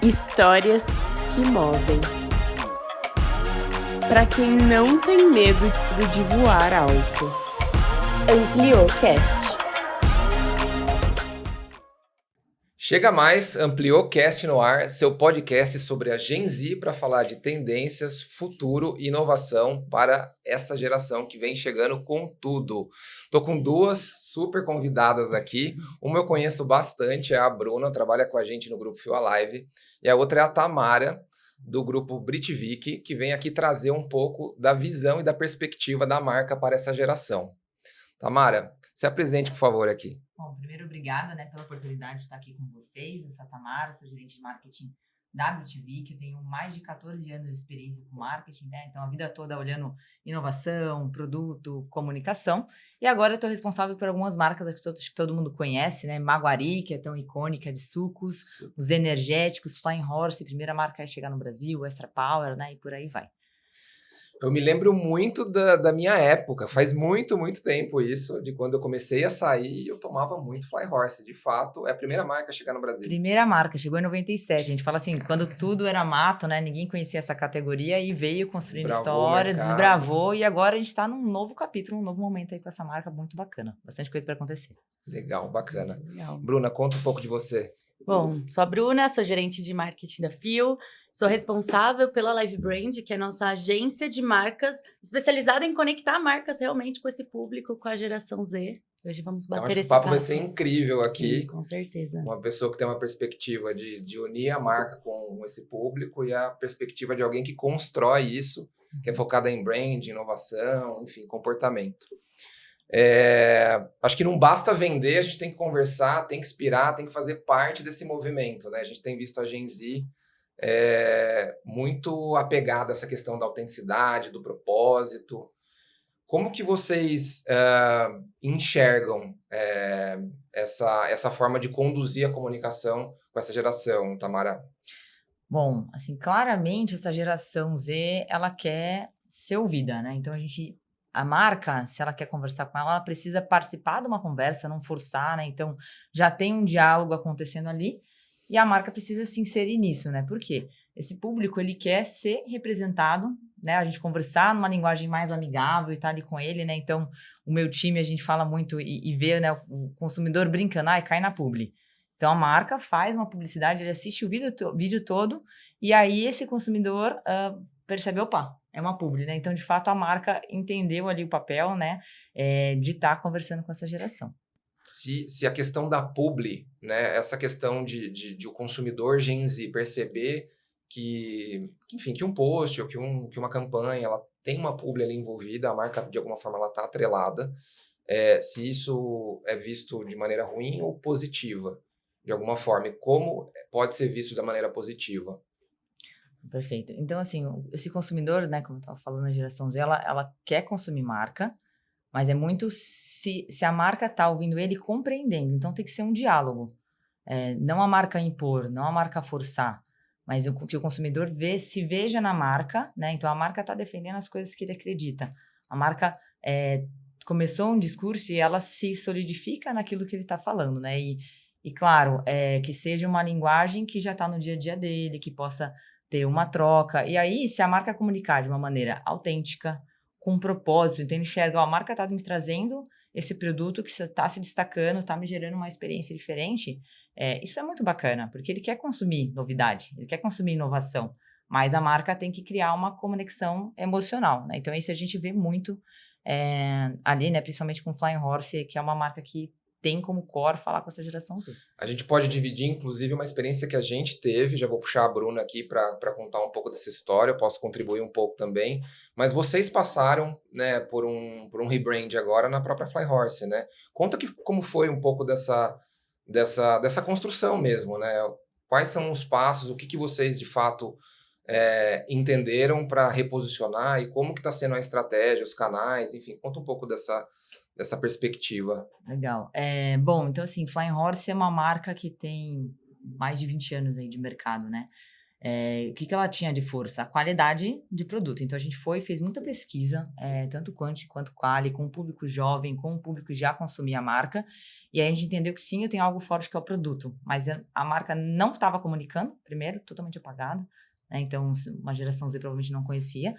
Histórias que movem. Para quem não tem medo de voar alto. AmplióCast. Chega mais, AmplióCast no ar, seu podcast sobre a Gen Z para falar de tendências, futuro e inovação para essa geração que vem chegando com tudo. Tô com duas super convidadas aqui. Uma eu conheço bastante, é a Bruna, trabalha com a gente no grupo Fio Alive, e a outra é a Tamara, do grupo Britvik, que vem aqui trazer um pouco da visão e da perspectiva da marca para essa geração. Tamara, se apresente, por favor, aqui. Bom, primeiro, obrigada, pela oportunidade de estar aqui com vocês. Eu sou a Tamara, sou gerente de marketing da Britvik, eu tenho mais de 14 anos de experiência com marketing, Então, a vida toda olhando inovação, produto, comunicação. E agora eu estou responsável por algumas marcas que todo mundo conhece, Maguari, que é tão icônica, de sucos, os energéticos, Flying Horse, primeira marca a chegar no Brasil, Extra Power, e por aí vai. Eu me lembro muito da minha época, faz muito tempo isso, de quando eu comecei a sair, eu tomava muito Fly Horse. De fato, é a primeira marca a chegar no Brasil. Primeira marca, chegou em 97. A gente fala assim, quando tudo era mato, ninguém conhecia essa categoria e veio construindo história, desbravou, e agora a gente está num novo capítulo, um novo momento aí com essa marca muito bacana. Bastante coisa para acontecer. Legal, bacana. Legal. Bruna, conta um pouco de você. Bom, sou a Bruna, sou gerente de marketing da Fio, sou responsável pela Live Brand, que é a nossa agência de marcas especializada em conectar marcas realmente com esse público, com a geração Z. Hoje vamos bater esse papo. papo. Vai ser incrível aqui. Sim, com certeza. Uma pessoa que tem uma perspectiva de unir a marca com esse público e a perspectiva de alguém que constrói isso, que é focada em brand, inovação, enfim, comportamento. Acho que não basta vender, a gente tem que conversar, tem que inspirar, tem que fazer parte desse movimento, A gente tem visto a Gen Z muito apegada a essa questão da autenticidade, do propósito. Como que vocês enxergam essa forma de conduzir a comunicação com essa geração, Tamara? Bom, assim, claramente essa geração Z, ela quer ser ouvida, Então a marca, se ela quer conversar com ela precisa participar de uma conversa, não forçar, Então, já tem um diálogo acontecendo ali e a marca precisa se inserir nisso, Por quê? Esse público, ele quer ser representado, A gente conversar numa linguagem mais amigável e estar ali com ele, Então, o meu time, a gente fala muito e vê, o consumidor brincando, cai na publi. Então, a marca faz uma publicidade, ele assiste o vídeo todo e aí esse consumidor percebe, opa, é uma publi, Então, de fato, a marca entendeu ali o papel, de estar conversando com essa geração. Se a questão da publi, essa questão de o consumidor Gen Z perceber que um post ou que uma campanha, ela tem uma publi ali envolvida, a marca, de alguma forma, ela está atrelada, se isso é visto de maneira ruim ou positiva, de alguma forma, e como pode ser visto da maneira positiva? Perfeito. Então, assim, esse consumidor, como eu estava falando, a geração Z, ela quer consumir marca, mas é muito se a marca está ouvindo ele compreendendo. Então, tem que ser um diálogo. Não a marca impor, não a marca forçar, mas que o consumidor se veja na marca, Então, a marca está defendendo as coisas que ele acredita. A marca começou um discurso e ela se solidifica naquilo que ele está falando, E claro, que seja uma linguagem que já está no dia a dia dele, que possa ter uma troca. E aí, se a marca comunicar de uma maneira autêntica, com propósito, então ele enxerga, a marca está me trazendo esse produto que está se destacando, está me gerando uma experiência diferente, isso é muito bacana, porque ele quer consumir novidade, ele quer consumir inovação, mas a marca tem que criar uma conexão emocional, Então, isso a gente vê muito ali, principalmente com Flying Horse, que é uma marca que tem como core falar com essa geração Z. A gente pode dividir, inclusive, uma experiência que a gente teve, já vou puxar a Bruna aqui para contar um pouco dessa história, eu posso contribuir um pouco também, mas vocês passaram por um rebrand agora na própria Fly Horse, Conta como foi um pouco dessa construção mesmo, Quais são os passos, o que vocês, de fato, entenderam para reposicionar e como que está sendo a estratégia, os canais, enfim, conta um pouco dessa perspectiva. Legal. Bom, então assim, Flying Horse é uma marca que tem mais de 20 anos aí de mercado, o que ela tinha de força? A qualidade de produto. Então, a gente fez muita pesquisa, tanto quanti quanto quali, com o público jovem, com o público que já consumia a marca. E aí a gente entendeu que sim, eu tenho algo forte que é o produto. Mas a marca não estava comunicando, primeiro, totalmente apagada. Né? Então, uma geração Z provavelmente não conhecia.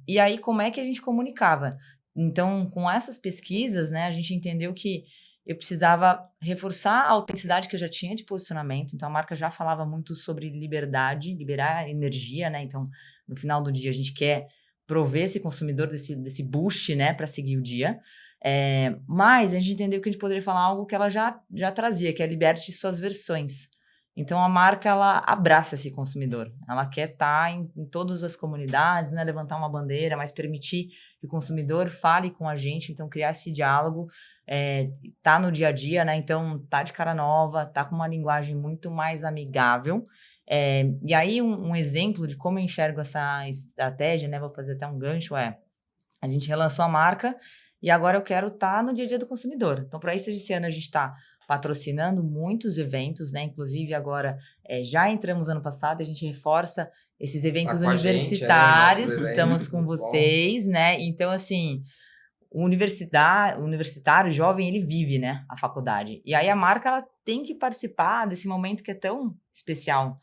E aí, como é que a gente comunicava? Então, com essas pesquisas, né, a gente entendeu que eu precisava reforçar a autenticidade que eu já tinha de posicionamento. Então, a marca já falava muito sobre liberdade, liberar energia, né? Então, no final do dia, a gente quer prover esse consumidor desse boost, né? Para seguir o dia. Mas a gente entendeu que a gente poderia falar algo que ela já trazia, que é liberte suas versões. Então, a marca, ela abraça esse consumidor. Ela quer estar em todas as comunidades, não é levantar uma bandeira, mas permitir que o consumidor fale com a gente. Então, criar esse diálogo, tá no dia a dia, né? Então, tá de cara nova, tá com uma linguagem muito mais amigável. E aí, um exemplo de como eu enxergo essa estratégia, né? Vou fazer até um gancho, a gente relançou a marca e agora eu quero estar no dia a dia do consumidor. Então, para isso, esse ano a gente está patrocinando muitos eventos, né? Inclusive, agora, já entramos ano passado, a gente reforça esses eventos universitários, estamos com vocês, né? Então, assim, o universitário jovem, ele vive, né? A faculdade. E aí, a marca, ela tem que participar desse momento que é tão especial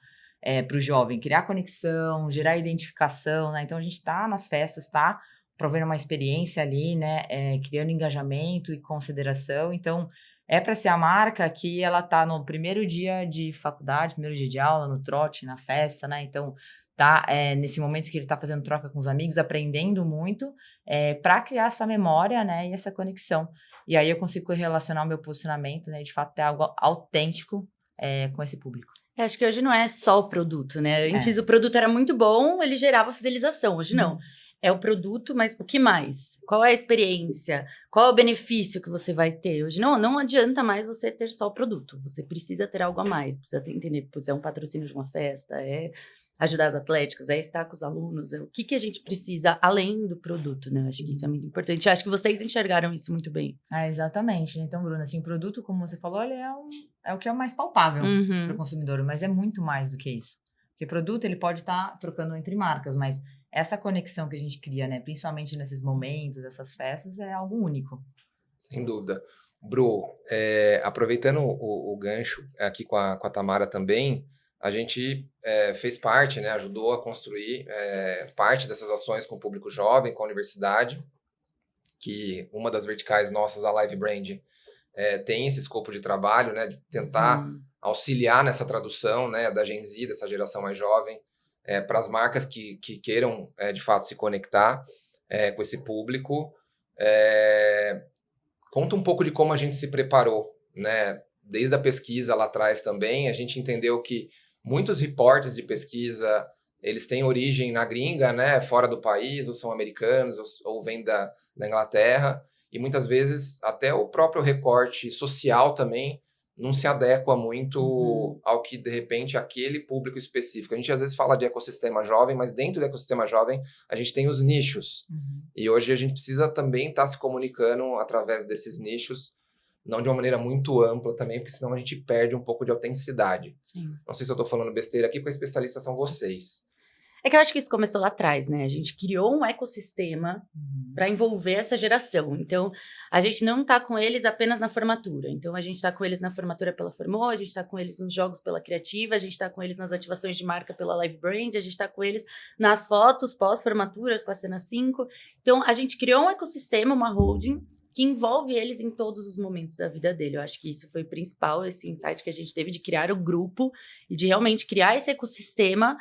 para o jovem, criar conexão, gerar identificação, né? Então, a gente está nas festas, está provendo uma experiência ali, né? Criando engajamento e consideração. Então, para ser a marca que ela tá no primeiro dia de faculdade, primeiro dia de aula, no trote, na festa, né? Então, tá nesse momento que ele tá fazendo troca com os amigos, aprendendo muito, para criar essa memória, né? E essa conexão. E aí eu consigo relacionar o meu posicionamento, né? De fato, ter algo autêntico com esse público. Acho que hoje não é só o produto, né? Antes o produto era muito bom, ele gerava fidelização. Hoje não. É o produto, mas o que mais? Qual é a experiência? Qual é o benefício que você vai ter? Hoje não adianta mais você ter só o produto. Você precisa ter algo a mais. Precisa entender, é um patrocínio de uma festa, ajudar as atléticas, estar com os alunos. O que a gente precisa além do produto, né? Acho que isso é muito importante. Acho que vocês enxergaram isso muito bem. Exatamente. Então, Bruna, assim, o produto, como você falou, ele é o que é o mais palpável para o consumidor, mas é muito mais do que isso. Porque produto, ele pode estar trocando entre marcas, mas essa conexão que a gente cria, né, principalmente nesses momentos, essas festas, é algo único. Sem dúvida. Bru, aproveitando o gancho aqui com a Tamara também, a gente fez parte, né, ajudou a construir parte dessas ações com o público jovem, com a universidade, que uma das verticais nossas, a Live Brand, tem esse escopo de trabalho, né, de tentar auxiliar nessa tradução, né, da Gen Z, dessa geração mais jovem, para as marcas que queiram, de fato, se conectar com esse público. Conta um pouco de como a gente se preparou, né? Desde a pesquisa lá atrás também, a gente entendeu que muitos reportes de pesquisa, eles têm origem na gringa, né? Fora do país, ou são americanos, ou vêm da Inglaterra, e muitas vezes até o próprio recorte social também não se adequa muito ao que, de repente, aquele público específico. A gente, às vezes, fala de ecossistema jovem, mas dentro do ecossistema jovem, a gente tem os nichos. E hoje a gente precisa também estar se comunicando através desses nichos, não de uma maneira muito ampla também, porque senão a gente perde um pouco de autenticidade. Sim. Não sei se eu estou falando besteira aqui, porque especialistas são vocês. É que eu acho que isso começou lá atrás, né? A gente criou um ecossistema para envolver essa geração. Então, a gente não tá com eles apenas na formatura. Então, a gente tá com eles na formatura pela Formou, a gente tá com eles nos jogos pela Criativa, a gente tá com eles nas ativações de marca pela Live Brand, a gente tá com eles nas fotos pós-formaturas com a Cena 5. Então, a gente criou um ecossistema, uma holding, que envolve eles em todos os momentos da vida dele. Eu acho que isso foi o principal, esse insight que a gente teve de criar o grupo e de realmente criar esse ecossistema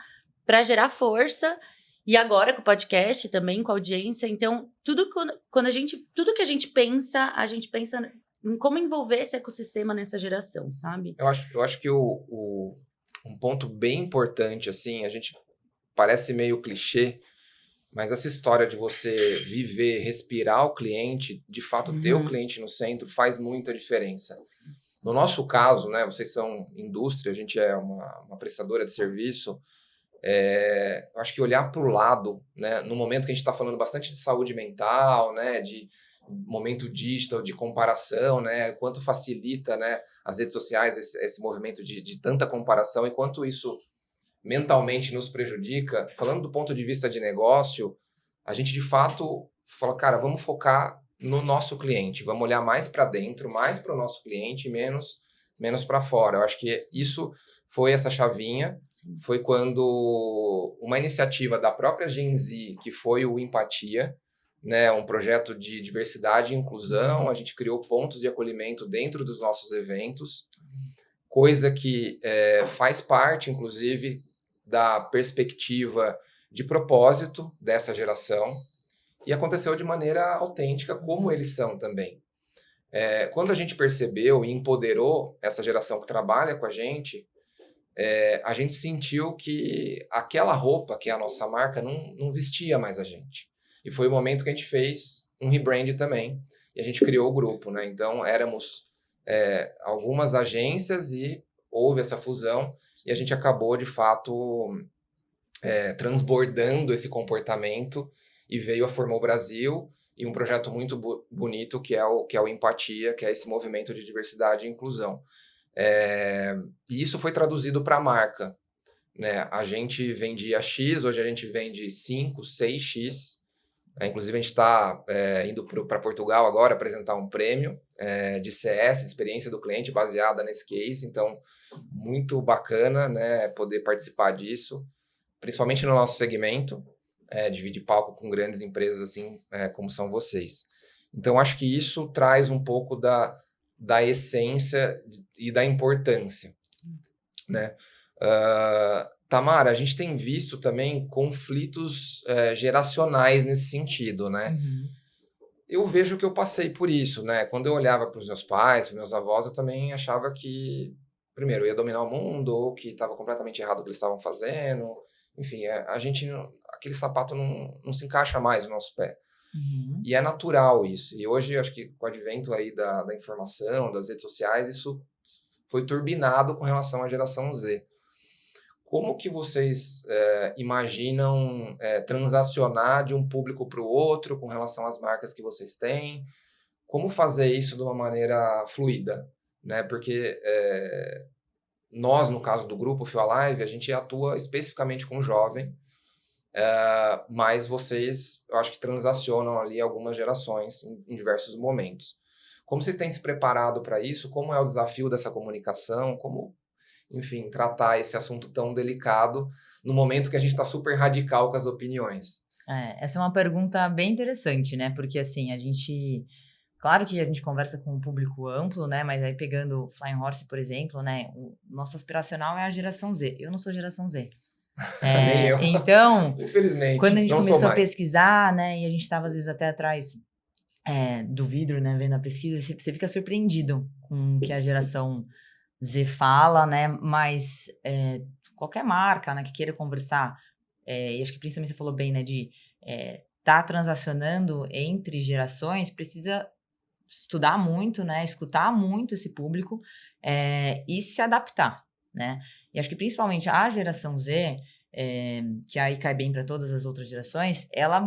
para gerar força, e agora com o podcast também, com a audiência. Então, tudo que a gente pensa em como envolver esse ecossistema nessa geração, sabe? Eu acho que um ponto bem importante, assim, a gente parece meio clichê, mas essa história de você viver, respirar o cliente, de fato ter o cliente no centro, faz muita diferença. No nosso caso, né, vocês são indústria, a gente é uma prestadora de serviço. Eu acho que olhar para o lado, né, no momento que a gente está falando bastante de saúde mental, né, de momento digital, de comparação, né, quanto facilita, né, as redes sociais esse movimento de tanta comparação e quanto isso mentalmente nos prejudica, falando do ponto de vista de negócio, a gente de fato fala, cara, vamos focar no nosso cliente, vamos olhar mais para dentro, mais para o nosso cliente, menos para fora. Eu acho que isso foi essa chavinha, foi quando uma iniciativa da própria Gen Z, que foi o Empatia, né, um projeto de diversidade e inclusão, a gente criou pontos de acolhimento dentro dos nossos eventos, coisa que faz parte, inclusive, da perspectiva de propósito dessa geração, e aconteceu de maneira autêntica, como eles são também. Quando a gente percebeu e empoderou essa geração que trabalha com a gente sentiu que aquela roupa, que é a nossa marca, não vestia mais a gente. E foi o momento que a gente fez um rebrand também, e a gente criou o grupo, né? Então, éramos algumas agências e houve essa fusão, e a gente acabou, de fato, transbordando esse comportamento, e veio a Formou Brasil, e um projeto muito bonito, que é o Empatia, que é esse movimento de diversidade e inclusão. E isso foi traduzido para a marca, né? A gente vendia X, hoje a gente vende 5, 6X. Inclusive, a gente está indo para Portugal agora apresentar um prêmio de CS, experiência do cliente, baseada nesse case. Então, muito bacana, né, poder participar disso, principalmente no nosso segmento, dividir palco com grandes empresas assim como são vocês. Então, acho que isso traz um pouco da essência e da importância, né? Tamara, a gente tem visto também conflitos geracionais nesse sentido, né? Uhum. Eu vejo que eu passei por isso, né? Quando eu olhava para os meus pais, para os meus avós, eu também achava que, primeiro, eu ia dominar o mundo, ou que estava completamente errado o que eles estavam fazendo. Enfim, aquele sapato não se encaixa mais no nosso pé. Uhum. E é natural isso. E hoje, acho que com o advento aí da informação, das redes sociais, isso foi turbinado com relação à geração Z. Como que vocês imaginam transacionar de um público para o outro com relação às marcas que vocês têm? Como fazer isso de uma maneira fluida, né? Porque nós, no caso do grupo Fio Alive, a gente atua especificamente com jovem, mas vocês, eu acho que transacionam ali algumas gerações em diversos momentos. Como vocês têm se preparado para isso? Como é o desafio dessa comunicação? Como, enfim, tratar esse assunto tão delicado no momento que a gente está super radical com as opiniões? Essa é uma pergunta bem interessante, né? Porque, assim, claro que a gente conversa com um público amplo, né? Mas aí, pegando o Flying Horse, por exemplo, né? O nosso aspiracional é a geração Z. Eu não sou geração Z. Nem eu. Então, infelizmente, quando a gente começou a pesquisar, né? E a gente estava, às vezes, até atrás do vidro, né? Vendo a pesquisa, você fica surpreendido com o que a geração Z fala, né? Mas qualquer marca, né, que queira conversar, e acho que principalmente você falou bem, né, de tá transacionando entre gerações, precisa estudar muito, né, escutar muito esse público e se adaptar, né? E acho que principalmente a geração Z, que aí cai bem para todas as outras gerações, ela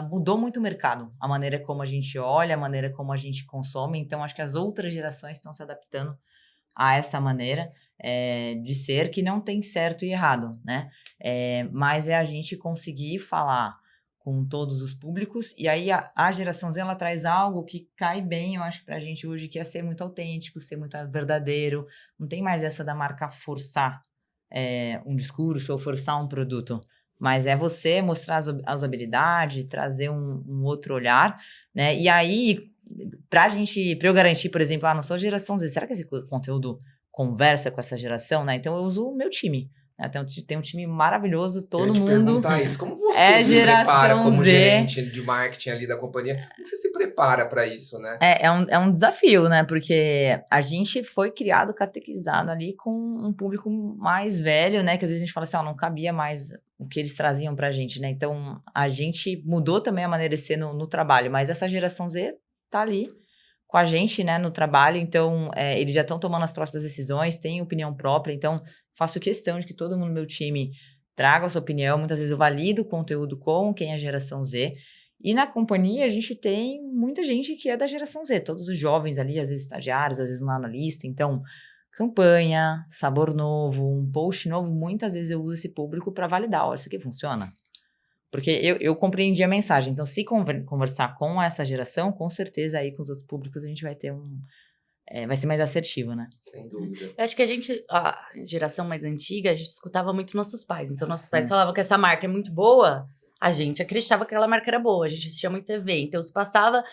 mudou muito o mercado, a maneira como a gente olha, a maneira como a gente consome. Então, acho que as outras gerações estão se adaptando a essa maneira de ser, que não tem certo e errado, né? Mas a gente conseguir falar com todos os públicos, e aí a geração Z, ela traz algo que cai bem, eu acho, pra gente hoje, que é ser muito autêntico, ser muito verdadeiro. Não tem mais essa da marca forçar um discurso ou forçar um produto, mas é você mostrar a usabilidade, trazer um outro olhar, né? E aí, pra eu garantir, por exemplo, não sou geração Z, será que esse conteúdo conversa com essa geração, né? Então eu uso o meu time. Né? Tem um time maravilhoso, todo mundo. Perguntar isso. Como você se prepara como gerente de marketing ali da companhia? Como você se prepara para isso, né? É um desafio, né? Porque a gente foi criado, catequizado ali com um público mais velho, né? Que às vezes a gente fala assim, não cabia mais o que eles traziam pra gente, né? Então a gente mudou também a maneira de ser no trabalho, mas essa geração Z tá ali com a gente, né, no trabalho, então eles já estão tomando as próprias decisões, têm opinião própria, então faço questão de que todo mundo no meu time traga a sua opinião, muitas vezes eu valido o conteúdo com quem é a geração Z, e na companhia a gente tem muita gente que é da geração Z, todos os jovens ali, às vezes estagiários, às vezes um analista, então campanha, sabor novo, um post novo, muitas vezes eu uso esse público para validar, olha, isso aqui funciona. Porque eu compreendi a mensagem, então se conversar com essa geração, com certeza aí com os outros públicos a gente vai ter vai ser mais assertivo, né? Sem dúvida. Eu acho que a geração mais antiga, a gente escutava muito nossos pais. Então, nossos pais falavam que essa marca é muito boa, a gente acreditava que aquela marca era boa, a gente assistia muito TV. Então, se passava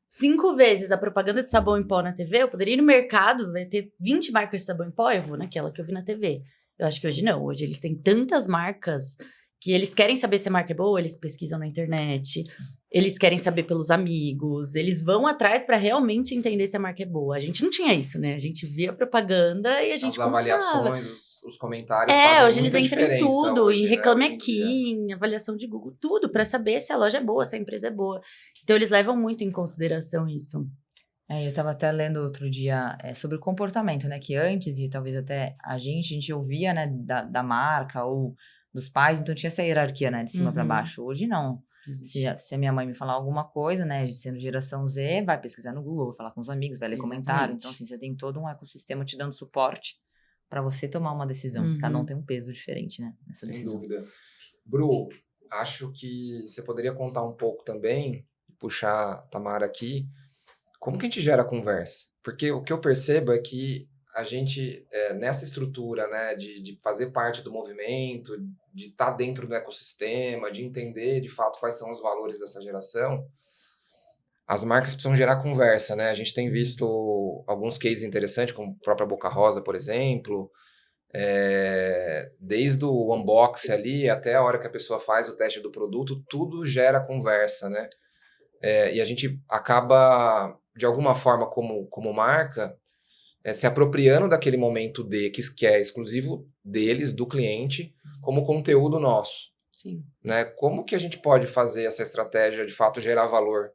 5 vezes a propaganda de sabão em pó na TV, eu poderia ir no mercado, vai ter 20 marcas de sabão em pó, eu vou naquela que eu vi na TV. Eu acho que hoje não, hoje eles têm tantas marcas que eles querem saber se a marca é boa, eles pesquisam na internet, eles querem saber pelos amigos, eles vão atrás para realmente entender se a marca é boa. A gente não tinha isso, né? A gente via a propaganda e a gente As comprava. avaliações, os comentários fazem Hoje eles muita entram em diferença tudo, hoje, e Reclame hoje em dia. Aqui, em avaliação de Google, tudo, para saber se a loja é boa, se a empresa é boa. Então, eles levam muito em consideração isso. Eu estava até lendo outro dia sobre o comportamento, né? Que antes, e talvez até a gente ouvia, né, da marca ou dos pais, então tinha essa hierarquia, né, de cima para baixo. Hoje não. Se a minha mãe me falar alguma coisa, né, sendo geração Z, vai pesquisar no Google, vai falar com os amigos, vai ler comentário. Então, assim, você tem todo um ecossistema te dando suporte para você tomar uma decisão. Cada um tem um peso diferente, né, nessa decisão. Sem dúvida. Bru, acho que você poderia contar um pouco também, puxar a Tamara aqui, como que a gente gera conversa? Porque o que eu percebo é que a gente, nessa estrutura, né, de fazer parte do movimento, de estar dentro do ecossistema, de entender, de fato, quais são os valores dessa geração, as marcas precisam gerar conversa, né? A gente tem visto alguns cases interessantes, como a própria Boca Rosa, por exemplo, desde o unboxing ali até a hora que a pessoa faz o teste do produto, tudo gera conversa, né? E a gente acaba, de alguma forma, como marca, se apropriando daquele momento que é exclusivo deles, do cliente, como conteúdo nosso. Sim. Né? Como que a gente pode fazer essa estratégia, de fato, gerar valor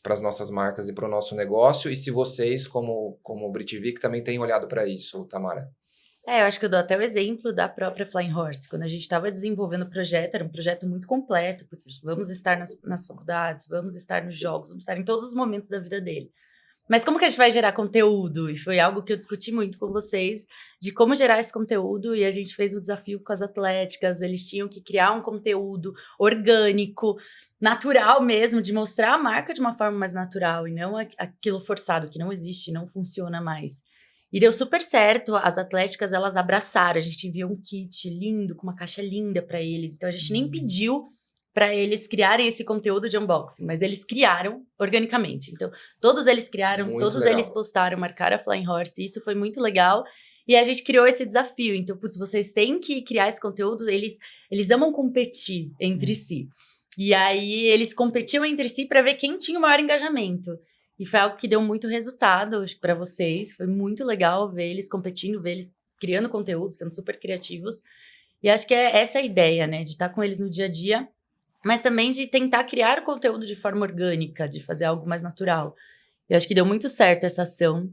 para as nossas marcas e para o nosso negócio? E se vocês, como Britvik, também têm olhado para isso, Tamara? Eu acho que eu dou até o exemplo da própria Flying Horse. Quando a gente estava desenvolvendo o projeto, era um projeto muito completo. Vamos estar nas faculdades, vamos estar nos jogos, vamos estar em todos os momentos da vida dele. Mas como que a gente vai gerar conteúdo? E foi algo que eu discuti muito com vocês, de como gerar esse conteúdo, e a gente fez um desafio com as atléticas, eles tinham que criar um conteúdo orgânico, natural mesmo, de mostrar a marca de uma forma mais natural, e não aquilo forçado, que não existe, não funciona mais. E deu super certo, as atléticas, elas abraçaram, a gente enviou um kit lindo, com uma caixa linda para eles, então a gente nem pediu para eles criarem esse conteúdo de unboxing, mas eles criaram organicamente. Então, todos eles criaram, Muito todos legal. eles postaram, marcaram a Flying Horse, e isso foi muito legal. E a gente criou esse desafio. Então, vocês têm que criar esse conteúdo, eles amam competir entre si. E aí, eles competiam entre si para ver quem tinha o maior engajamento. E foi algo que deu muito resultado para vocês. Foi muito legal ver eles competindo, ver eles criando conteúdo, sendo super criativos. E acho que essa é a ideia, né? De estar com eles no dia a dia, mas também de tentar criar o conteúdo de forma orgânica, de fazer algo mais natural. Eu acho que deu muito certo essa ação.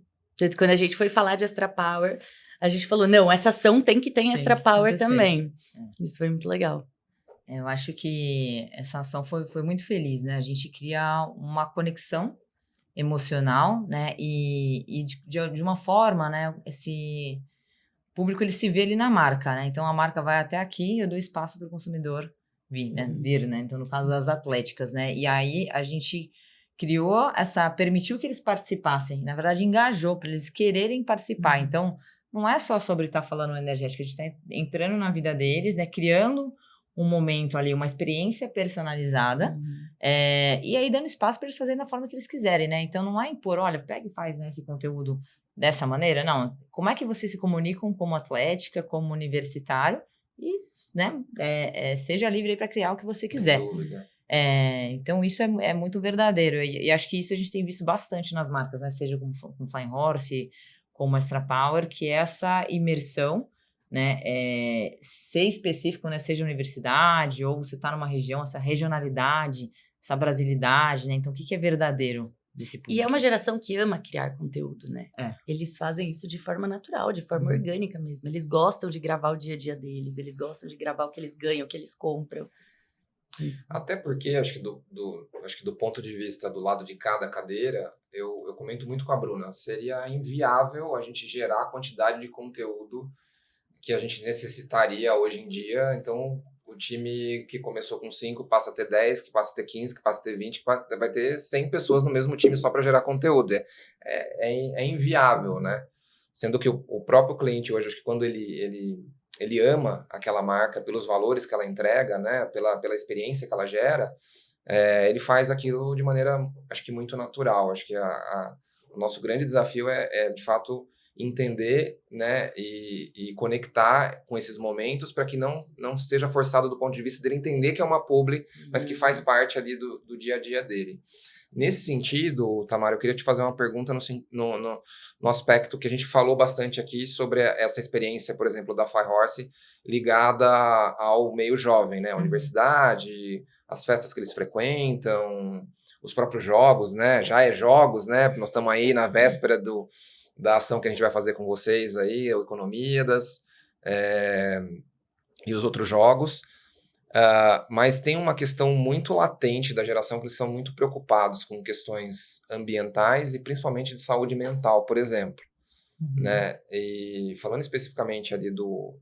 Quando a gente foi falar de Extra Power, a gente falou, não, essa ação tem que ter em Extra Power também. Isso foi muito legal. Eu acho que essa ação foi muito feliz, né? A gente cria uma conexão emocional, né? E de uma forma, né? Esse público, ele se vê ali na marca, né? Então, a marca vai até aqui, eu dou espaço para o consumidor vir, né? Então, no caso das atléticas, né? E aí, a gente permitiu que eles participassem. Na verdade, engajou para eles quererem participar. Então, não é só sobre estar falando energética, a gente está entrando na vida deles, né? Criando um momento ali, uma experiência personalizada, e aí dando espaço para eles fazerem da forma que eles quiserem, né? Então, não é impor, olha, pega e faz, né, esse conteúdo dessa maneira, não. Como é que vocês se comunicam como atlética, como universitário, e, né, seja livre aí para criar o que você quiser. Sem dúvida. Então, isso é muito verdadeiro, e acho que isso a gente tem visto bastante nas marcas, né? Seja com Flying Horse, como Extra Power, que é essa imersão, né, ser específico, né, seja universidade, ou você está numa região, essa regionalidade, essa brasilidade, né? Então, o que é verdadeiro desse público? E é uma geração que ama criar conteúdo, né? Eles fazem isso de forma natural, de forma orgânica mesmo. Eles gostam de gravar o dia a dia deles, eles gostam de gravar o que eles ganham, o que eles compram. Isso. Até porque, acho que do ponto de vista do lado de cada cadeira, eu comento muito com a Bruna, seria inviável a gente gerar a quantidade de conteúdo que a gente necessitaria hoje em dia. Então, o time que começou com 5 passa a ter 10, que passa a ter 15, que passa a ter 20, que vai ter 100 pessoas no mesmo time só para gerar conteúdo. É inviável, né? Sendo que o próprio cliente hoje, acho que quando ele ama aquela marca pelos valores que ela entrega, né? Pela experiência que ela gera, ele faz aquilo de maneira, acho que muito natural. Acho que o nosso grande desafio de fato, entender, né, e conectar com esses momentos para que não seja forçado do ponto de vista dele entender que é uma publi, mas que faz parte ali do dia a dia dele. Nesse sentido, Tamara, eu queria te fazer uma pergunta no aspecto que a gente falou bastante aqui sobre essa experiência, por exemplo, da Fly Horse ligada ao meio jovem, né, a universidade, as festas que eles frequentam, os próprios jogos, né, jogos, né, nós estamos aí na véspera da ação que a gente vai fazer com vocês aí, o Economidas, e os outros jogos. Mas tem uma questão muito latente da geração, que eles são muito preocupados com questões ambientais e principalmente de saúde mental, por exemplo. Né? E falando especificamente ali do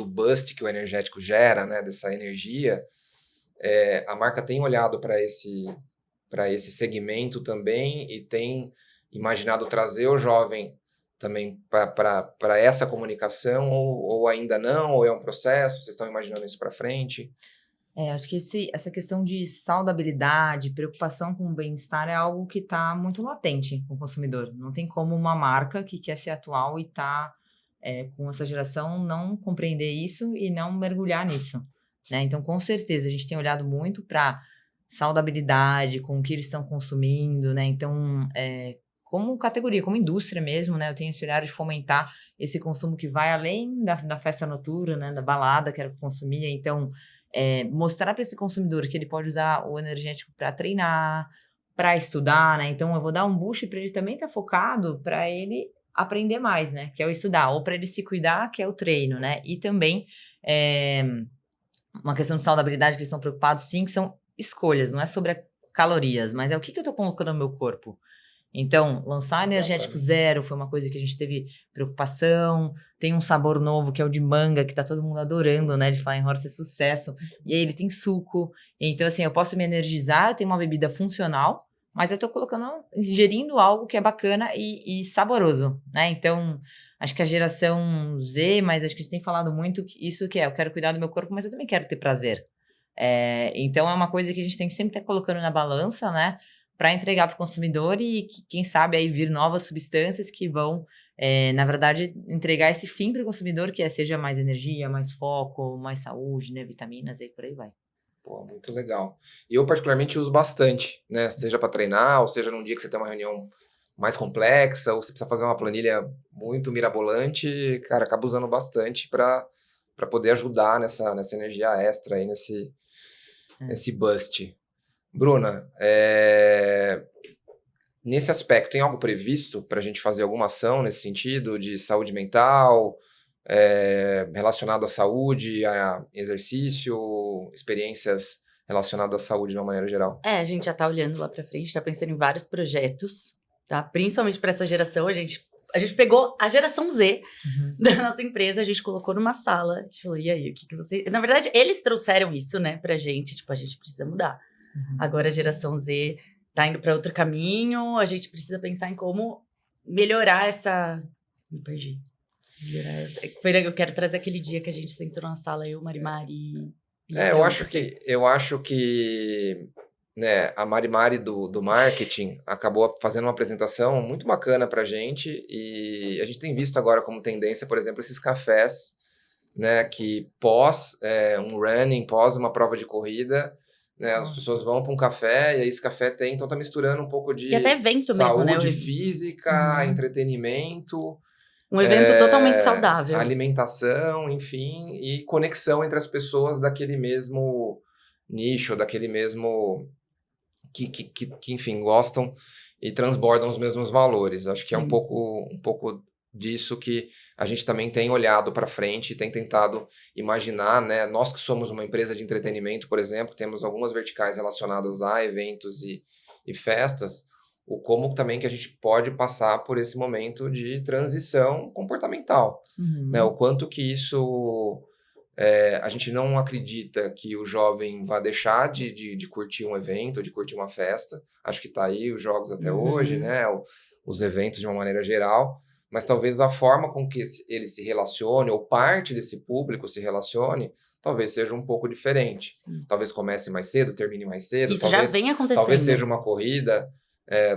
bust que o energético gera, né? Dessa energia, a marca tem olhado para esse segmento também e tem imaginado trazer o jovem também para essa comunicação, ou ainda não, ou é um processo, vocês estão imaginando isso para frente? Acho que essa questão de saudabilidade, preocupação com o bem-estar é algo que está muito latente com o consumidor. Não tem como uma marca que quer ser atual e está com essa geração não compreender isso e não mergulhar nisso, né? Então, com certeza, a gente tem olhado muito para saudabilidade, com o que eles estão consumindo, né? Então, como categoria, como indústria mesmo, né? Eu tenho esse olhar de fomentar esse consumo que vai além da festa noturna, né? Da balada que era consumir. Então, mostrar para esse consumidor que ele pode usar o energético para treinar, para estudar, né? Então, eu vou dar um boost para ele também estar focado para ele aprender mais, né? Que é o estudar, ou para ele se cuidar, que é o treino, né? E também uma questão de saudabilidade que eles estão preocupados, sim, que são escolhas, não é sobre calorias, mas é o que eu estou colocando no meu corpo. Então, lançar energético zero foi uma coisa que a gente teve preocupação. Tem um sabor novo, que é o de manga, que tá todo mundo adorando, né? De Fly Horse é sucesso. E aí ele tem suco. Então, assim, eu posso me energizar, eu tenho uma bebida funcional, mas eu tô ingerindo algo que é bacana e saboroso, né? Então, acho que a geração Z, mas acho que a gente tem falado muito isso que eu quero cuidar do meu corpo, mas eu também quero ter prazer. Então, é uma coisa que a gente tem que sempre estar colocando na balança, né? Para entregar para o consumidor e, quem sabe, aí vir novas substâncias que vão, na verdade, entregar esse fim para o consumidor, que seja mais energia, mais foco, mais saúde, né, vitaminas, e por aí vai. Pô, muito legal. E eu, particularmente, uso bastante, né? Seja para treinar, ou seja num dia que você tem uma reunião mais complexa, ou você precisa fazer uma planilha muito mirabolante, cara, acaba usando bastante para poder ajudar nessa energia extra aí, nesse bust. Bruna, nesse aspecto, tem algo previsto para a gente fazer alguma ação nesse sentido de saúde mental, relacionado à saúde, a exercício, experiências relacionadas à saúde de uma maneira geral? A gente já está olhando lá para frente, está pensando em vários projetos, tá? Principalmente para essa geração, a gente pegou a geração Z da nossa empresa, a gente colocou numa sala, a gente falou, e aí, o que você... Na verdade, eles trouxeram isso, né, pra gente, tipo, a gente precisa mudar. Agora a geração Z tá indo para outro caminho, a gente precisa pensar em como melhorar essa... Me perdi. Eu quero trazer aquele dia que a gente sentou na sala, eu, Marimari... Eu acho que né, a Marimari do marketing acabou fazendo uma apresentação muito bacana pra gente, e a gente tem visto agora como tendência, por exemplo, esses cafés, né, que pós um running, pós uma prova de corrida, né, as pessoas vão para um café, e aí esse café então tá misturando um pouco de e até evento saúde mesmo, né? física, entretenimento, um evento totalmente saudável, alimentação, enfim, e conexão entre as pessoas daquele mesmo nicho, daquele mesmo que enfim, gostam e transbordam os mesmos valores. Acho que é um pouco disso que a gente também tem olhado para frente e tem tentado imaginar, né? Nós que somos uma empresa de entretenimento, por exemplo, temos algumas verticais relacionadas a eventos e festas, o como também que a gente pode passar por esse momento de transição comportamental, né? O quanto que isso... a gente não acredita que o jovem vá deixar de curtir um evento, de curtir uma festa. Acho que está aí os jogos até hoje, né? Os eventos de uma maneira geral. Mas talvez a forma com que ele se relacione, ou parte desse público se relacione, talvez seja um pouco diferente. Talvez comece mais cedo, termine mais cedo. Isso talvez, já vem acontecendo. Talvez seja uma corrida,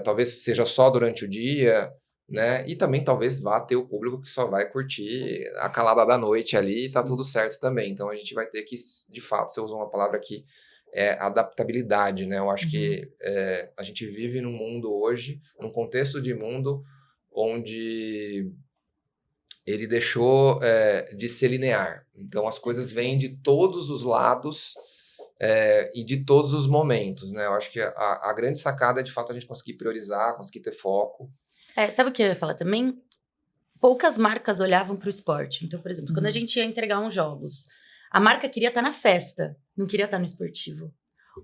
talvez seja só durante o dia, né? E também talvez vá ter o público que só vai curtir a calada da noite ali e tá tudo certo também. Então a gente vai ter que, de fato, você usou uma palavra aqui, adaptabilidade, né? Eu acho que a gente vive num mundo hoje, num contexto de mundo onde ele deixou de ser linear. Então as coisas vêm de todos os lados e de todos os momentos, né? Eu acho que a grande sacada é, de fato, a gente conseguir priorizar, conseguir ter foco. Sabe o que eu ia falar também? Poucas marcas olhavam para o esporte. Então, por exemplo, quando a gente ia entregar uns jogos, a marca queria estar na festa, não queria estar no esportivo.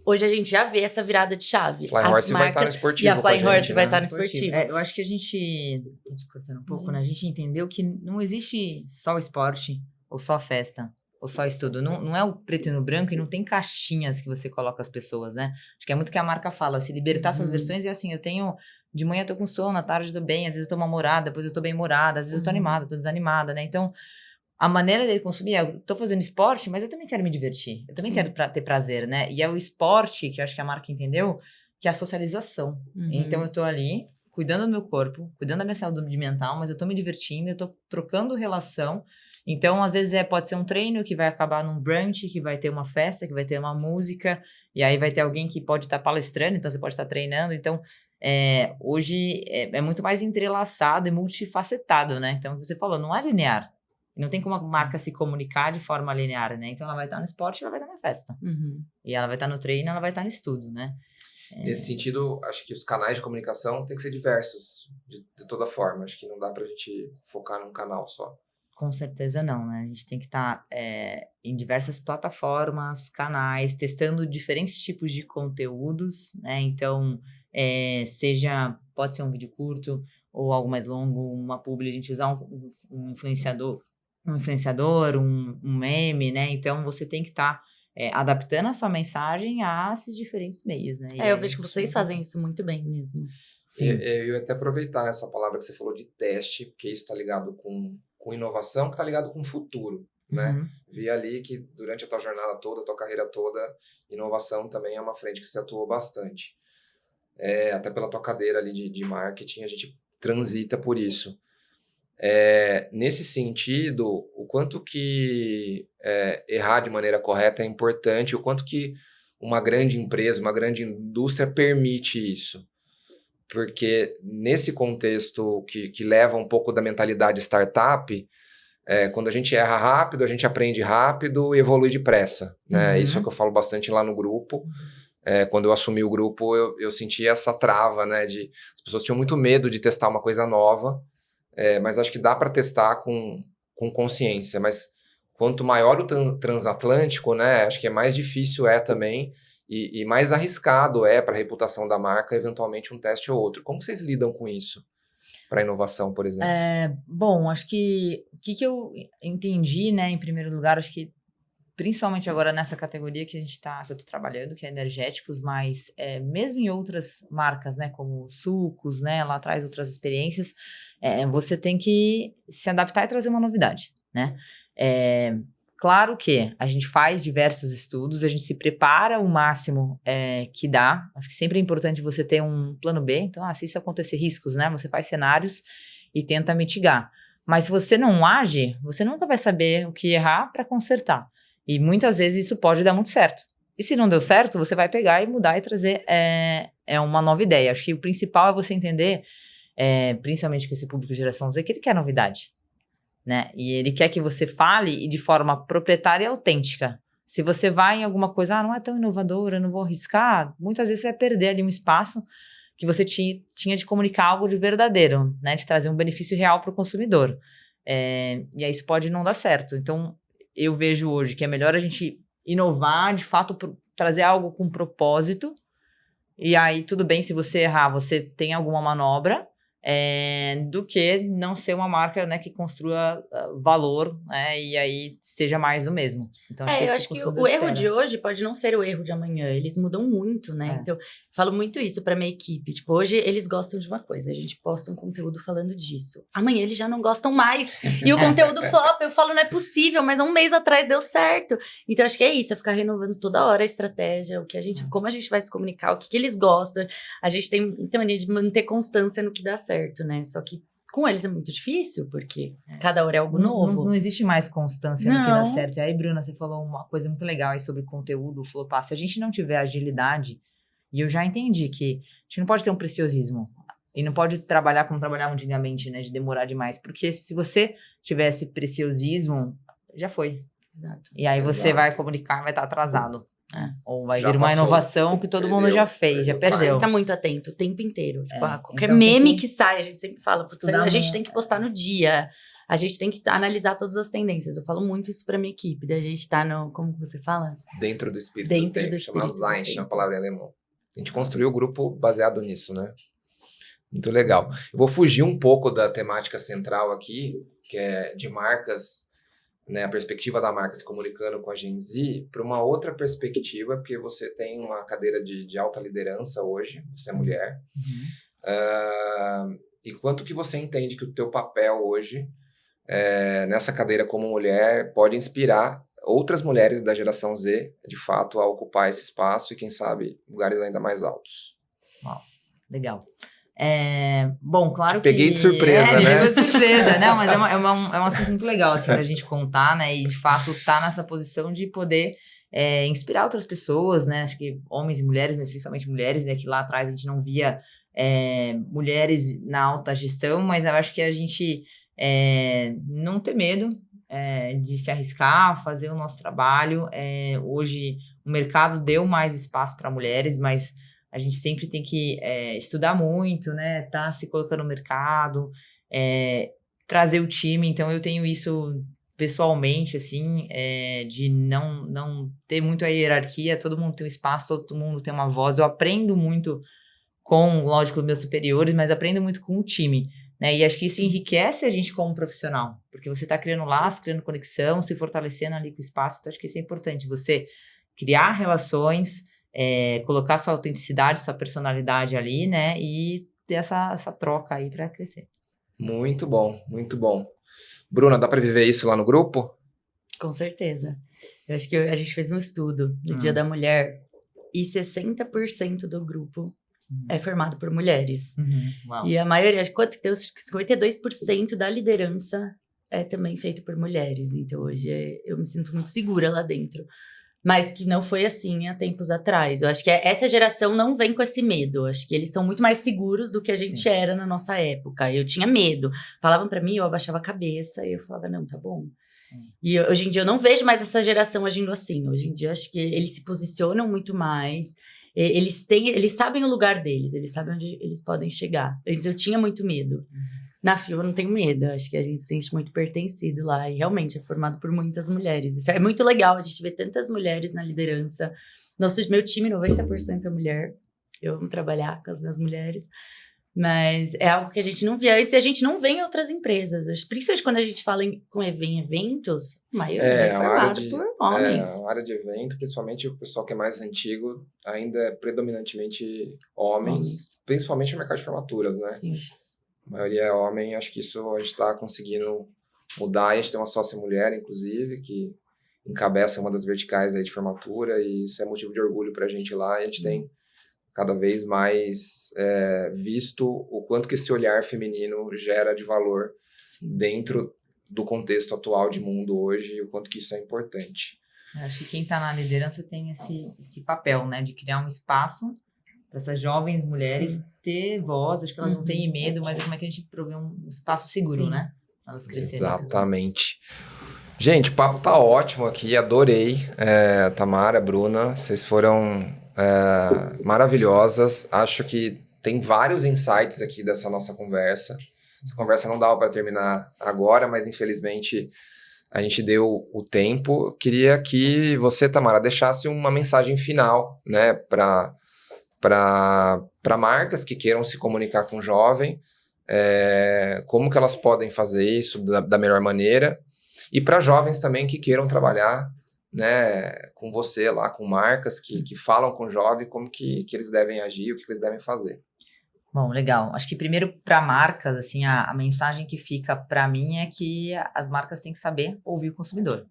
Hoje a gente já vê essa virada de chave. Flying Horse vai estar no esportivo. E a Flying Horse gente, vai né? estar no esportivo. Eu acho que a gente, cortando um pouco, né? A gente entendeu que não existe só o esporte, ou só a festa, ou só estudo. Não é o preto e no branco e não tem caixinhas que você coloca as pessoas, né? Acho que é muito o que a marca fala, se libertar suas versões. E assim, eu tenho... De manhã eu tô com sono, à tarde eu tô bem, às vezes eu tô mal-humorada, depois eu tô bem-humorada, às vezes eu tô animada, tô desanimada, né? Então, a maneira dele consumir eu tô fazendo esporte, mas eu também quero me divertir. Eu também quero ter prazer, né? E é o esporte, que eu acho que a marca entendeu, que é a socialização. Então, eu tô ali, cuidando do meu corpo, cuidando da minha saúde mental, mas eu tô me divertindo, eu tô trocando relação. Então, às vezes, pode ser um treino que vai acabar num brunch, que vai ter uma festa, que vai ter uma música, e aí vai ter alguém que pode estar palestrando, então você pode estar treinando. Então, hoje é muito mais entrelaçado e multifacetado, né? Então, você falou, não é linear. Não tem como a marca se comunicar de forma linear, né? Então, ela vai estar no esporte, ela vai estar na festa. E ela vai estar no treino, ela vai estar no estudo, né? Nesse sentido, acho que os canais de comunicação têm que ser diversos, de toda forma. Acho que não dá pra gente focar num canal só. Com certeza não, né? A gente tem que estar em diversas plataformas, canais, testando diferentes tipos de conteúdos, né? Então, pode ser um vídeo curto ou algo mais longo, uma publi, a gente usar um influenciador, um meme, né? Então, você tem que estar adaptando a sua mensagem a esses diferentes meios, né? Eu vejo que vocês fazem isso muito bem mesmo. Sim. Eu ia até aproveitar essa palavra que você falou de teste, porque isso está ligado com inovação, que está ligado com futuro, né? Vi ali que durante a tua jornada toda, a tua carreira toda, inovação também é uma frente que você atuou bastante. Até pela tua cadeira ali de marketing, a gente transita por isso. Nesse sentido, o quanto que errar de maneira correta é importante, o quanto que uma grande empresa, uma grande indústria permite isso. Porque nesse contexto que leva um pouco da mentalidade startup, quando a gente erra rápido, a gente aprende rápido e evolui depressa, né? Isso é o que eu falo bastante lá no grupo. Quando eu assumi o grupo, eu senti essa trava, né? As pessoas tinham muito medo de testar uma coisa nova, mas acho que dá para testar com consciência. Mas quanto maior o transatlântico, né? Acho que mais difícil também. E mais arriscado para a reputação da marca, eventualmente, um teste ou outro. Como vocês lidam com isso para inovação, por exemplo? Bom, acho que o que eu entendi, né, em primeiro lugar, acho que principalmente agora nessa categoria que que eu tô trabalhando, que é energéticos, mas mesmo em outras marcas, né, como sucos, né, lá atrás outras experiências, você tem que se adaptar e trazer uma novidade, né? Claro que a gente faz diversos estudos, a gente se prepara o máximo que dá. Acho que sempre é importante você ter um plano B. Então, se isso acontecer riscos, né? Você faz cenários e tenta mitigar. Mas se você não age, você nunca vai saber o que errar para consertar. E muitas vezes isso pode dar muito certo. E se não deu certo, você vai pegar e mudar e trazer uma nova ideia. Acho que o principal é você entender, principalmente com esse público geração Z, que ele quer novidade. Né? E ele quer que você fale de forma proprietária e autêntica. Se você vai em alguma coisa, não é tão inovadora, não vou arriscar, muitas vezes você vai perder ali um espaço que você tinha de comunicar algo de verdadeiro, né? De trazer um benefício real para o consumidor. E aí isso pode não dar certo. Então, eu vejo hoje que é melhor a gente inovar, de fato, trazer algo com propósito E aí, tudo bem, se você errar, você tem alguma manobra, do que não ser uma marca, né, que construa valor, né, e aí seja mais do mesmo. Então, Eu acho que o erro de hoje pode não ser o erro de amanhã. Eles mudam muito, né? Então, eu falo muito isso pra minha equipe. Tipo, hoje eles gostam de uma coisa, a gente posta um conteúdo falando disso. Amanhã eles já não gostam mais. E o conteúdo flop, eu falo, não é possível, mas 1 mês atrás deu certo. Então, acho que é isso, é ficar renovando toda hora a estratégia, o que a gente, como a gente vai se comunicar, o que eles gostam. A gente tem mania de manter constância no que dá certo, né? Só que com eles é muito difícil, porque cada hora é algo novo. Não existe mais constância no que dá certo. E aí, Bruna, você falou uma coisa muito legal aí sobre conteúdo, flopar. Se a gente não tiver agilidade, e eu já entendi que a gente não pode ter um preciosismo, e não pode trabalhar como trabalhava antigamente, né, de demorar demais, porque se você tivesse preciosismo, já foi. Exato. E aí você vai comunicar e vai estar atrasado. Ou vai vir uma passou, inovação que todo mundo já fez, já perdeu. Tem que estar muito atento o tempo inteiro. Tipo, qualquer então meme que sai, a gente sempre fala, a gente muito. tem que postar no dia. A gente tem que analisar todas as tendências. Eu falo muito isso pra minha equipe. Daí a gente tá no... Como você fala? Dentro do espírito Dentro do tempo. do Chama espírito do Zeitgeist, tempo. uma palavra em alemão. A gente construiu o grupo baseado nisso, né? Muito legal. Eu vou fugir um pouco da temática central aqui, que é de marcas, né, a perspectiva da marca se comunicando com a Gen Z, para uma outra perspectiva, porque você tem uma cadeira de alta liderança hoje, você é mulher. E quanto que você entende que o teu papel hoje, nessa cadeira como mulher, pode inspirar outras mulheres da geração Z, de fato, a ocupar esse espaço e, quem sabe, lugares ainda mais altos? Uau, legal. Bom, claro que... Peguei de surpresa, né? Peguei de surpresa, não, mas é um assunto muito legal, assim, da gente contar, né, e de fato tá nessa posição de poder inspirar outras pessoas, né, acho que homens e mulheres, mas principalmente mulheres, né, que lá atrás a gente não via mulheres na alta gestão, mas eu acho que a gente não ter medo de se arriscar, fazer o nosso trabalho. Hoje o mercado deu mais espaço para mulheres, mas a gente sempre tem que estudar muito, né? Tá se colocando no mercado, trazer o time. Então, eu tenho isso pessoalmente, assim, de não ter muito a hierarquia. Todo mundo tem um espaço, todo mundo tem uma voz. Eu aprendo muito com, lógico, meus superiores, mas aprendo muito com o time, né? E acho que isso enriquece a gente como profissional, porque você está criando laço, criando conexão, se fortalecendo ali com o espaço. Então, acho que isso é importante. Você criar relações, colocar sua autenticidade, sua personalidade ali, né? E ter essa troca aí para crescer. Muito bom, muito bom. Bruna, dá para viver isso lá no grupo? Com certeza. Eu acho que a gente fez um estudo no Dia da Mulher e 60% do grupo é formado por mulheres. Uau. E a maioria, quanto que deu? 52% da liderança é também feito por mulheres. Então, hoje eu me sinto muito segura lá dentro. Mas que não foi assim há tempos atrás. Eu acho que essa geração não vem com esse medo. Eu acho que eles são muito mais seguros do que a gente era na nossa época. Eu tinha medo. Falavam pra mim, eu abaixava a cabeça e eu falava, não, tá bom. E hoje em dia eu não vejo mais essa geração agindo assim. Hoje em dia eu acho que eles se posicionam muito mais. Eles sabem o lugar deles. Eles sabem onde eles podem chegar. Antes eu tinha muito medo. Na FIO eu não tenho medo, acho que a gente se sente muito pertencido lá e realmente é formado por muitas mulheres. Isso é muito legal, a gente vê tantas mulheres na liderança. Meu time, 90% é mulher. Eu amo trabalhar com as minhas mulheres, mas é algo que a gente não via antes e a gente não vê em outras empresas. Principalmente quando a gente fala em eventos, a maioria é formado por homens. A área de evento, principalmente o pessoal que é mais antigo, ainda é predominantemente homens. Principalmente no mercado de formaturas, né? Sim. A maioria é homem, acho que isso a gente está conseguindo mudar. A gente tem uma sócia mulher, inclusive, que encabeça uma das verticais aí de formatura, e isso é motivo de orgulho para a gente lá. A gente tem cada vez mais visto o quanto que esse olhar feminino gera de valor dentro do contexto atual de mundo hoje, e o quanto que isso é importante. Eu acho que quem está na liderança tem esse papel, né, de criar um espaço para essas jovens mulheres ter voz. Acho que elas não têm medo, mas como é que a gente provê um espaço seguro, né? Para elas crescerem. Exatamente. Gente, o papo tá ótimo aqui, adorei. Tamara, Bruna, vocês foram maravilhosas. Acho que tem vários insights aqui dessa nossa conversa. Essa conversa não dava para terminar agora, mas infelizmente a gente deu o tempo. Eu queria que você, Tamara, deixasse uma mensagem final, né, para para marcas que queiram se comunicar com o jovem, como que elas podem fazer isso da melhor maneira, e para jovens também que queiram trabalhar, né, com você lá, com marcas que falam com o jovem, como que eles devem agir, o que eles devem fazer. Bom, legal. Acho que primeiro para marcas, assim, a mensagem que fica para mim é que as marcas têm que saber ouvir o consumidor.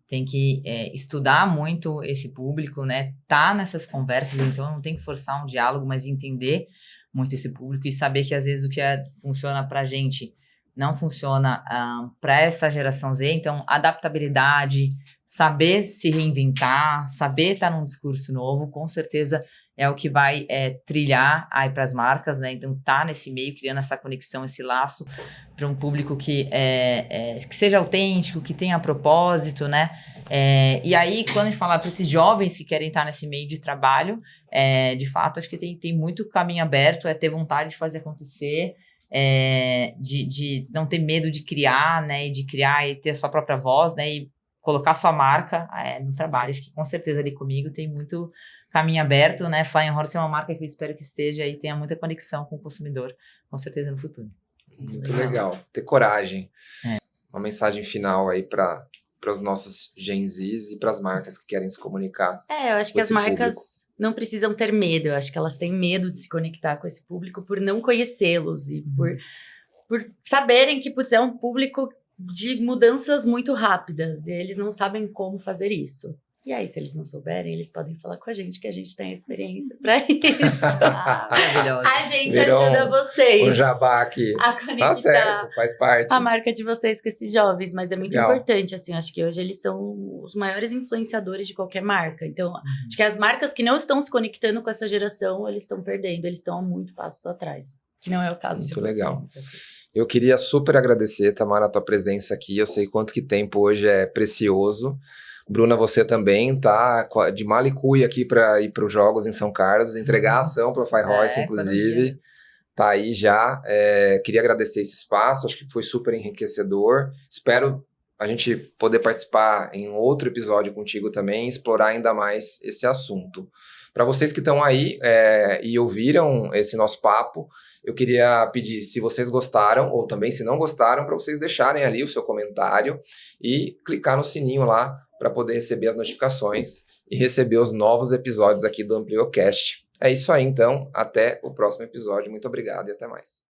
Tem que estudar muito esse público, né? Tá nessas conversas, então não tem que forçar um diálogo, mas entender muito esse público e saber que às vezes o que funciona para a gente não funciona para essa geração Z. Então, adaptabilidade, saber se reinventar, saber estar num discurso novo, com certeza é o que vai trilhar aí para as marcas, né? Então, tá nesse meio, criando essa conexão, esse laço para um público que seja autêntico, que tenha propósito, né? E aí, quando a gente fala para esses jovens que querem estar nesse meio de trabalho, de fato, acho que tem muito caminho aberto, ter vontade de fazer acontecer, de não ter medo de criar, né? E de criar e ter a sua própria voz, né? E colocar sua marca no trabalho. Acho que com certeza ali comigo tem muito caminho aberto, né? Flying Horse é uma marca que eu espero que esteja e tenha muita conexão com o consumidor, com certeza no futuro. Muito legal. Ter coragem. Uma mensagem final aí para os nossos Gen Zs e para as marcas que querem se comunicar. Eu acho que as marcas não precisam ter medo. Eu acho que elas têm medo de se conectar com esse público por não conhecê-los e por saberem que é um público de mudanças muito rápidas e eles não sabem como fazer isso. E aí, se eles não souberem, eles podem falar com a gente, que a gente tem a experiência para isso. Maravilhoso. A gente ajuda vocês. Um jabá aqui. A conectar Tá certo, faz parte. a marca de vocês com esses jovens, mas é muito Legal. importante, assim, acho que hoje eles são os maiores influenciadores de qualquer marca. Então, acho que as marcas que não estão se conectando com essa geração, eles estão perdendo, eles estão há muito passo atrás. Que não é o caso de Muito vocês. legal. Eu queria super agradecer, Tamara, a tua presença aqui. Eu sei quanto que tempo hoje é precioso. Bruna, você também tá de mala e cuia aqui para ir para os Jogos em São Carlos, entregar a ação para o Fly Horse, inclusive. Tá aí já. Queria agradecer esse espaço, acho que foi super enriquecedor. Espero a gente poder participar em outro episódio contigo também, explorar ainda mais esse assunto. Para vocês que estão aí e ouviram esse nosso papo, eu queria pedir, se vocês gostaram, ou também se não gostaram, para vocês deixarem ali o seu comentário e clicar no sininho lá para poder receber as notificações e receber os novos episódios aqui do AmplioCast. É isso aí, então. Até o próximo episódio. Muito obrigado e até mais.